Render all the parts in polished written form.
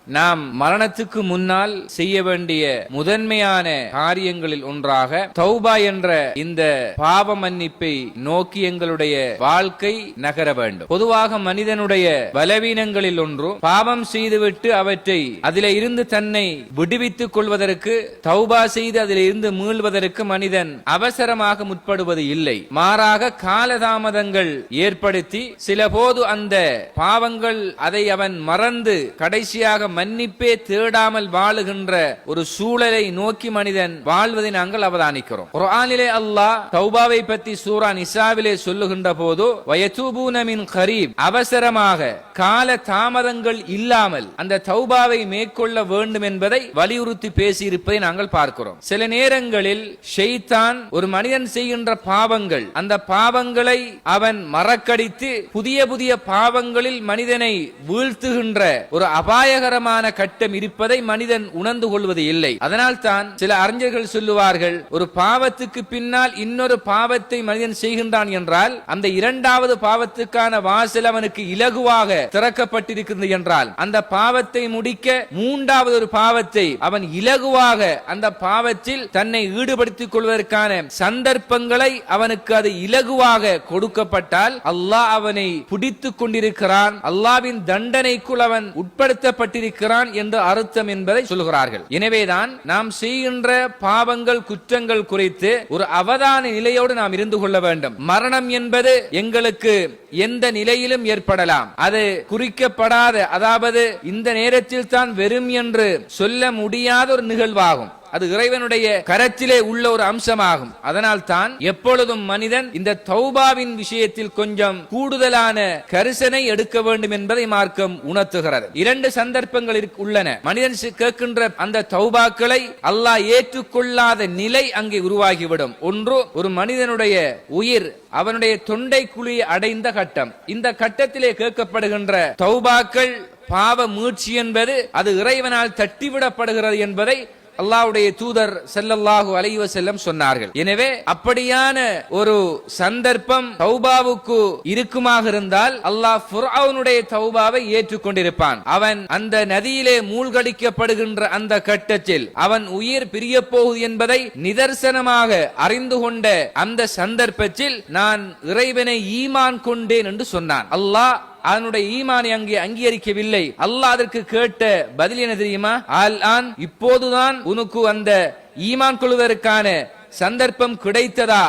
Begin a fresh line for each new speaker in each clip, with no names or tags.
நாம் மரணத்துக்கு முன்னால் செய்ய வேண்டிய முதன்மையான காரியங்களில் ஒன்றாக தௌபா என்ற இந்த பாவ மன்னிப்பை நோக்கி எங்களுடைய வாழ்க்கை நகர வேண்டும். பொதுவாக மனிதனுடைய பலவீனங்களில் ஒன்று பாவம் செய்துவிட்டு அவற்றை அதிலே இருந்து தன்னை விடுவித்துக் கொள்வதற்கு தௌபா செய்து அதில் இருந்து மீள்வதற்கு மனிதன் அவசரமாக முற்படுவது இல்லை. மாறாக காலதாமதங்கள் ஏற்படுத்தி சில போது அந்த பாவங்கள் அதை அவன் மறந்து கடைசியாக மன்னிப்பே தேடாமல் வாழுகின்ற ஒரு சூழலை நோக்கி மனிதன் வாழ்வதை நாங்கள் அவதானிக்கிறோம். குர்ஆனிலே அல்லாஹ் தௌபாவை பற்றி சூரா நிசாவிலே சொல்லுகின்ற போது வயதூபூன மின் கரீப், அவசரமாக கால தாமதங்கள் இல்லாமல் அந்த தௌபாவை மேற்கொள்ள வேண்டும் என்பதை வலியுறுத்தி பேசியிருப்பதை நாங்கள் பார்க்கிறோம். சில நேரங்களில் ஷைத்தான் ஒரு மனிதன் செய்கின்ற பாவங்கள், அந்த பாவங்களை அவன் மறக்கடித்து புதிய புதிய பாவங்களில் மனிதனை வீழ்த்துகின்ற ஒரு அபாயகரமான கட்டம் இருப்பதை மனிதன் உணர்ந்து கொள்வது இல்லை. அதனால் தான் சில அறிஞர்கள் சொல்லுவார்கள், ஒரு பாவத்துக்கு பின்னால் இன்னொரு பாவத்தை மனிதன் செய்கின்றான் என்றால் அந்த இரண்டாவது பாவத்துக்கான வாசல் அவனுக்கு இலகுவாக திறக்கப்பட்டிருக்கிறது என்றால் அந்த பாவத்தை முடிக்க மூன்றாவது ஒரு பாவத்தை அவன் இலகுவாக அந்த பாவத்தில் தன்னை ஈடுபடுத்திக் கொள்வதற்கான சந்தர்ப்பங்களை அவனுக்கு அது இலகுவாக கொடுக்கப்பட்டால் அல்லாஹ் அவனை பிடித்துக் கொண்டிருக்கிறான், அல்லாஹ்வின் தண்டனைக்குள் அவன் உட்படுத்தப்பட்டிருக்கிறான் என்று அர்த்தம் என்பதை சொல்கிறார்கள். எனவேதான் நாம் செய்கின்ற பாவங்கள் குற்றங்கள் குறித்து ஒரு அவதான நிலையோடு நாம் இருந்து கொள்ள வேண்டும். மரணம் என்பது எங்களுக்கு எந்த நிலையிலும் ஏற்படலாம். அது குறிக்கப்படாத, அதாவது இந்த நேரத்தில் தான் வெறும் என்று சொல்ல முடியாத ஒரு நிகழ்வாகும். அது இறைவனுடைய கரத்திலே உள்ள ஒரு அம்சமாகும். அதனால் தான் எப்பொழுதும் மனிதன் இந்த தௌபாவின் விஷயத்தில் கொஞ்சம் கூடுதலான கரிசனை எடுக்க வேண்டும் என்பதை மார்க்கம் உணர்த்துகிறது. இரண்டு சந்தர்ப்பங்கள் உள்ளன. மனிதன் கேட்கின்ற அந்த தௌபாக்களை அல்லாஹ் ஏற்றுக்கொள்ளாத நிலை அங்கே உருவாகிவிடும். ஒன்று, ஒரு மனிதனுடைய உயிர் அவனுடைய தொண்டை குழியை அடைந்த கட்டம். இந்த கட்டத்திலே கேட்கப்படுகின்ற தௌபாக்கள் பாவ மீட்சி என்பது அது இறைவனால் தட்டிவிடப்படுகிறது என்பதை அல்லாஹ்வுடைய தூதர் ஸல்லல்லாஹு அலைஹி வஸல்லம் சொன்னார்கள். எனவே அப்படியான ஒரு சந்தர்ப்பம் தௌபாவுக்கு இருக்குமாக இருந்தால் அல்லாஹ் ஃபிர்அவுனுடைய தௌபாவை ஏற்றுக்கொண்டிருப்பான். அவன் அந்த நதியிலே மூழ்கடிக்கப்படுகின்ற அந்த கட்டத்தில் அவன் உயிர் பிரிய போகுது என்பதை நிதர்சனமாக அறிந்து கொண்ட அந்த சந்தர்ப்பத்தில் நான் இறைவனை ஈமான் கொண்டேன் என்று சொன்னான். அல்லாஹ் அவனுடைய ஈமானை அங்கே அங்கீகரிக்கவில்லை. அல்லாஹ் அதற்கு கேட்ட பதில் என்ன தெரியுமா? அல்ஆன், இப்போதுதான் உனக்கு அந்த ஈமான் கொள்வதற்கான சந்தர்ப்பம் கிடைத்ததா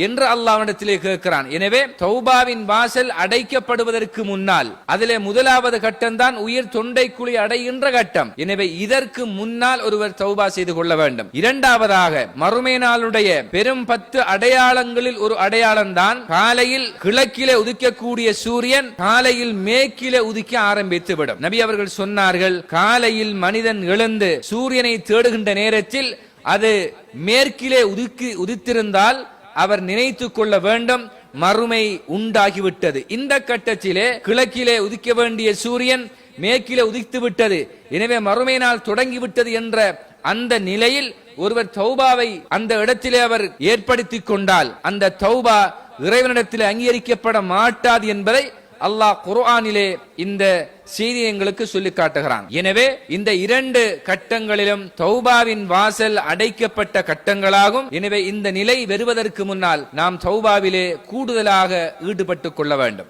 என்று அல்லாஹ் அவனிடத்திலே கேட்கிறான். எனவே தௌபாவின் வாசல் அடைக்கப்படுவதற்கு முன்னால் அதிலே முதலாவது கட்டம் தான் உயிர் தொண்டை குழி அடைகின்ற கட்டம். எனவே இதற்கு முன்னால் ஒருவர் தௌபா செய்து கொள்ள வேண்டும். இரண்டாவதாக மறுமை நாளுடைய பெரும் 10 அடையாளங்களில் ஒரு அடையாளம் தான் காலையில் கிழக்கிலே உதிக்கக்கூடிய சூரியன் காலையில் மேற்கிலே உதிக்க ஆரம்பித்து விடும். நபி அவர்கள் சொன்னார்கள், காலையில் மனிதன் எழுந்து சூரியனை தேடுகின்ற நேரத்தில் அது மேற்கிலே உதித்திருந்தால் அவர் நினைத்துக் கொள்ள வேண்டும், மறுமை உண்டாகிவிட்டது. இந்த கட்டத்திலே கிழக்கிலே உதிக்க வேண்டிய சூரியன் மேற்கிலே உதித்து விட்டது, எனவே மறுமை நாள் தொடங்கிவிட்டது என்ற அந்த நிலையில் ஒருவர் தௌபாவை அந்த இடத்திலே அவர் ஏற்படுத்திக் கொண்டால் அந்த தௌபா இறைவனிடத்திலே அங்கீகரிக்கப்பட மாட்டாது என்பதை அல்லாஹ் குர்ஆனிலே இந்த செய்தி எங்களுக்கு சொல்லி காட்டுகிறான். எனவே இந்த இரண்டு கட்டங்களிலும் தௌபாவின் வாசல் அடைக்கப்பட்ட கட்டங்களாகும். எனவே இந்த நிலை வருவதற்கு முன்னால் நாம் தௌபாவிலே கூடுதலாக ஈடுபட்டுக் கொள்ள வேண்டும்.